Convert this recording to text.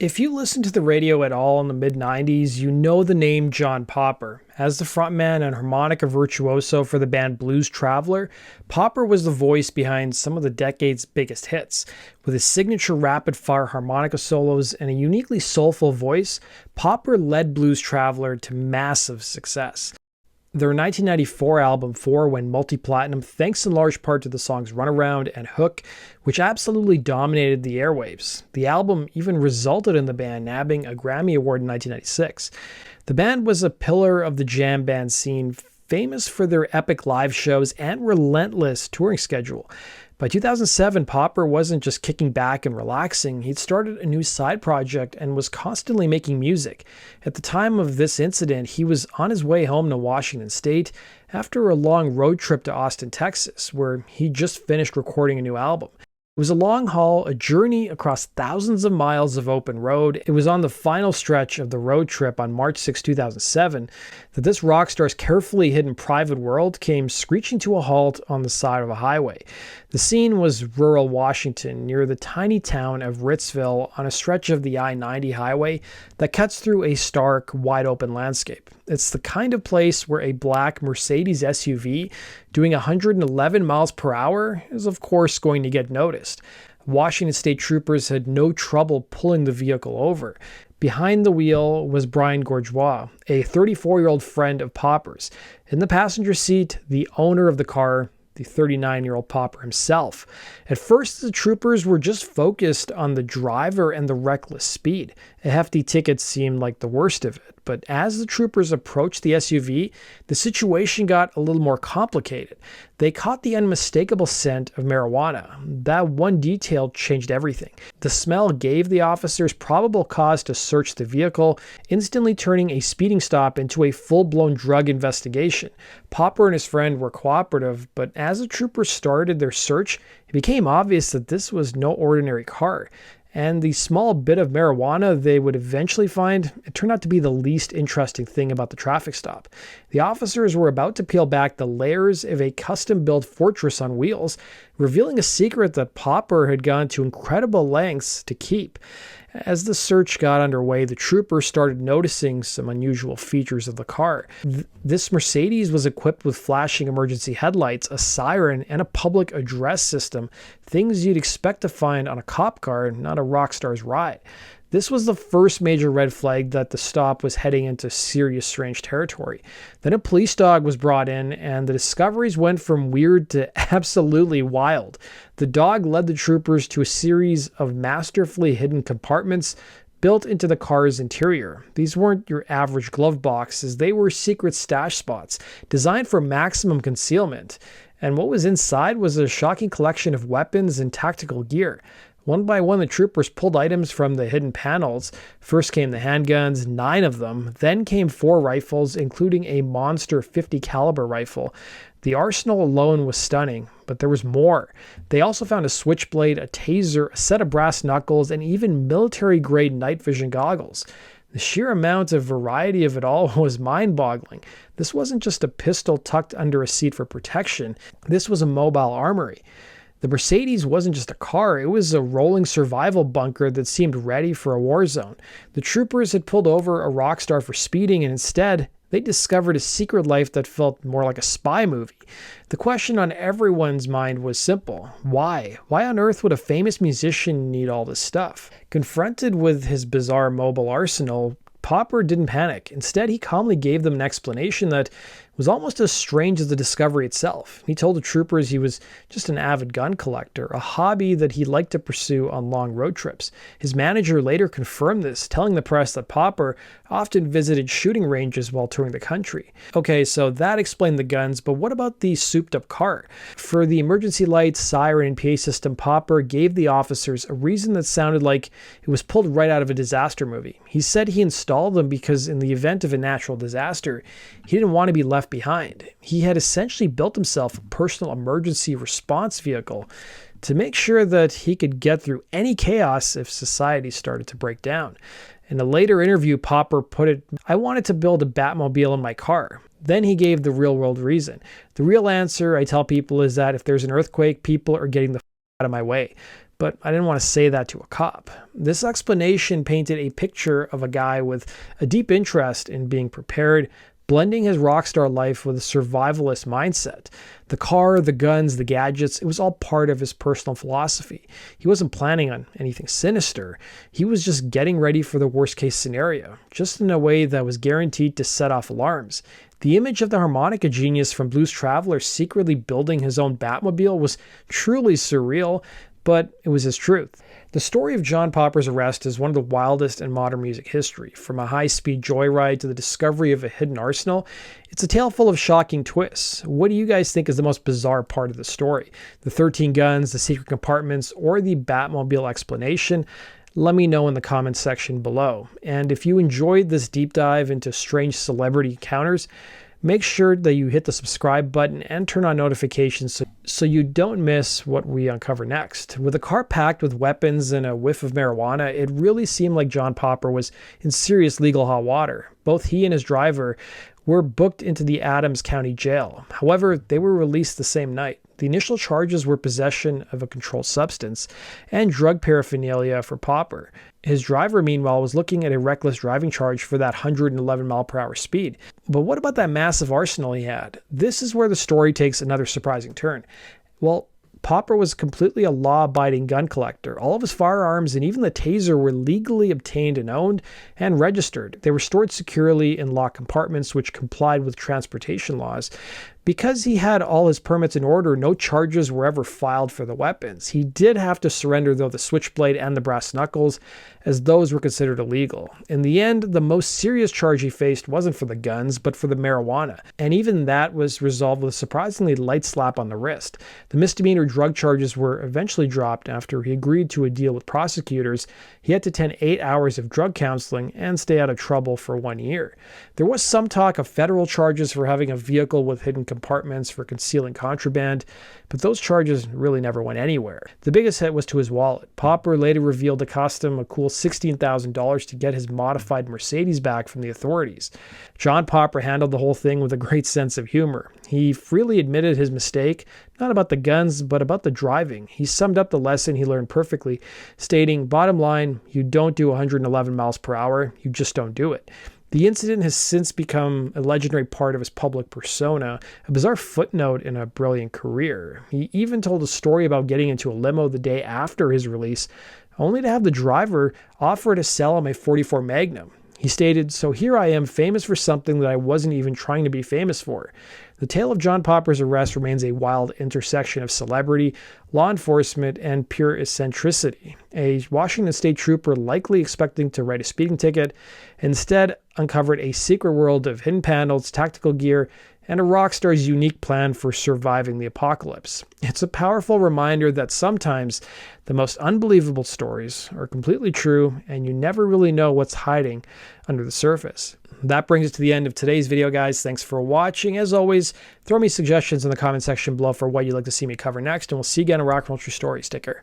If you listen to the radio at all in the mid-90s, you know the name John Popper. As the frontman and harmonica virtuoso for the band Blues Traveler, Popper was the voice behind some of the decade's biggest hits. With his signature rapid-fire harmonica solos and a uniquely soulful voice, Popper led Blues Traveler to massive success. Their 1994 album 4 went multi-platinum thanks in large part to the songs Runaround and Hook, which absolutely dominated the airwaves. The album even resulted in the band nabbing a Grammy Award in 1996. The band was a pillar of the jam band scene, famous for their epic live shows and relentless touring schedule. By 2007, Popper wasn't just kicking back and relaxing, he'd started a new side project and was constantly making music. At the time of this incident, he was on his way home to Washington State after a long road trip to Austin, Texas, where he just finished recording a new album. It was a long haul, a journey across thousands of miles of open road. It was on the final stretch of the road trip on March 6, 2007, that this rock star's carefully hidden private world came screeching to a halt on the side of a highway. The scene was rural Washington, near the tiny town of Ritzville, on a stretch of the I-90 highway that cuts through a stark, wide-open landscape. It's the kind of place where a black Mercedes SUV doing 111 miles per hour is of course going to get noticed. Washington State troopers had no trouble pulling the vehicle over. Behind the wheel was Brian Gourgeois, a 34-year-old friend of Popper's. In the passenger seat, the owner of the car, the 39-year-old Popper himself. At first, the troopers were just focused on the driver and the reckless speed. A hefty ticket seemed like the worst of it, but as the troopers approached the SUV, the situation got a little more complicated. They caught the unmistakable scent of marijuana. That one detail changed everything. The smell gave the officers probable cause to search the vehicle, instantly turning a speeding stop into a full-blown drug investigation. Popper and his friend were cooperative, but as the troopers started their search, it became obvious that this was no ordinary car. And the small bit of marijuana they would eventually find, it turned out to be the least interesting thing about the traffic stop. The officers were about to peel back the layers of a custom-built fortress on wheels, revealing a secret that Popper had gone to incredible lengths to keep. As the search got underway, the troopers started noticing some unusual features of the car. This Mercedes was equipped with flashing emergency headlights, a siren, and a public address system, things you'd expect to find on a cop car, not a rock star's ride. This was the first major red flag that the stop was heading into serious strange territory. Then a police dog was brought in, and the discoveries went from weird to absolutely wild. The dog led the troopers to a series of masterfully hidden compartments built into the car's interior. These weren't your average glove boxes, they were secret stash spots designed for maximum concealment. And what was inside was a shocking collection of weapons and tactical gear. One by one, the troopers pulled items from the hidden panels. First came the handguns, 9 of them. Then came 4 rifles, including a monster .50 caliber rifle. The arsenal alone was stunning, but there was more. They also found a switchblade, a taser, a set of brass knuckles, and even military-grade night vision goggles. The sheer amount of variety of it all was mind-boggling. This wasn't just a pistol tucked under a seat for protection. This was a mobile armory. The Mercedes wasn't just a car, it was a rolling survival bunker that seemed ready for a war zone. The troopers had pulled over a rock star for speeding, and instead, they discovered a secret life that felt more like a spy movie. The question on everyone's mind was simple. Why? Why on earth would a famous musician need all this stuff? Confronted with his bizarre mobile arsenal, Popper didn't panic. Instead, he calmly gave them an explanation that was almost as strange as the discovery itself. He told the troopers he was just an avid gun collector, a hobby that he liked to pursue on long road trips. His manager later confirmed this, telling the press that Popper often visited shooting ranges while touring the country. Okay, so that explained the guns, but what about the souped-up car? For the emergency lights, siren, and PA system, Popper gave the officers a reason that sounded like it was pulled right out of a disaster movie. He said he installed them because in the event of a natural disaster, he didn't want to be left behind. He had essentially built himself a personal emergency response vehicle to make sure that he could get through any chaos if society started to break down. In a later interview, Popper put it, "I wanted to build a Batmobile in my car." Then he gave the real-world reason. "The real answer, I tell people, is that if there's an earthquake, people are getting the out of my way." but I didn't want to say that to a cop. This explanation painted a picture of a guy with a deep interest in being prepared, blending his rock star life with a survivalist mindset. The car, the guns, the gadgets, it was all part of his personal philosophy. He wasn't planning on anything sinister. He was just getting ready for the worst case scenario, just in a way that was guaranteed to set off alarms. The image of the harmonica genius from Blues Traveler secretly building his own Batmobile was truly surreal, but it was his truth. The story of John Popper's arrest is one of the wildest in modern music history. From a high-speed joyride to the discovery of a hidden arsenal, it's a tale full of shocking twists. What do you guys think is the most bizarre part of the story? The 13 guns, the secret compartments, or the Batmobile explanation? Let me know in the comments section below. And if you enjoyed this deep dive into strange celebrity encounters, make sure that you hit the subscribe button and turn on notifications so you don't miss what we uncover next. With a car packed with weapons and a whiff of marijuana, it really seemed like John Popper was in serious legal hot water. Both he and his driver were booked into the Adams County Jail. However, they were released the same night. The initial charges were possession of a controlled substance and drug paraphernalia for Popper. His driver, meanwhile, was looking at a reckless driving charge for that 111 mph speed. But what about that massive arsenal he had? This is where the story takes another surprising turn. Well, Popper was completely a law-abiding gun collector. All of his firearms and even the taser were legally obtained and owned and registered. They were stored securely in locked compartments which complied with transportation laws. Because he had all his permits in order, no charges were ever filed for the weapons. He did have to surrender, though, the switchblade and the brass knuckles, as those were considered illegal. In the end, the most serious charge he faced wasn't for the guns, but for the marijuana. And even that was resolved with a surprisingly light slap on the wrist. The misdemeanor drug charges were eventually dropped after he agreed to a deal with prosecutors. He had to attend 8 hours of drug counseling and stay out of trouble for 1 year. There was some talk of federal charges for having a vehicle with hidden compartments for concealing contraband, but those charges really never went anywhere. The biggest hit was to his wallet. Popper later revealed it cost him a cool $16,000 to get his modified Mercedes back from the authorities. John Popper handled the whole thing with a great sense of humor. He freely admitted his mistake, not about the guns, but about the driving. He summed up the lesson he learned perfectly, stating, "Bottom line, you don't do 111 miles per hour, you just don't do it." The incident has since become a legendary part of his public persona, a bizarre footnote in a brilliant career. He even told a story about getting into a limo the day after his release, only to have the driver offer to sell him a .44 Magnum. He stated, "So here I am, famous for something that I wasn't even trying to be famous for." The tale of John Popper's arrest remains a wild intersection of celebrity, law enforcement, and pure eccentricity. A Washington state trooper, likely expecting to write a speeding ticket, instead uncovered a secret world of hidden panels, tactical gear, and a rock star's unique plan for surviving the apocalypse. It's a powerful reminder that sometimes the most unbelievable stories are completely true, and you never really know what's hiding under the surface. That brings us to the end of today's video, guys. Thanks for watching. As always, throw me suggestions in the comment section below for what you'd like to see me cover next, and we'll see you again in Rock and Roll True Stories. Take care.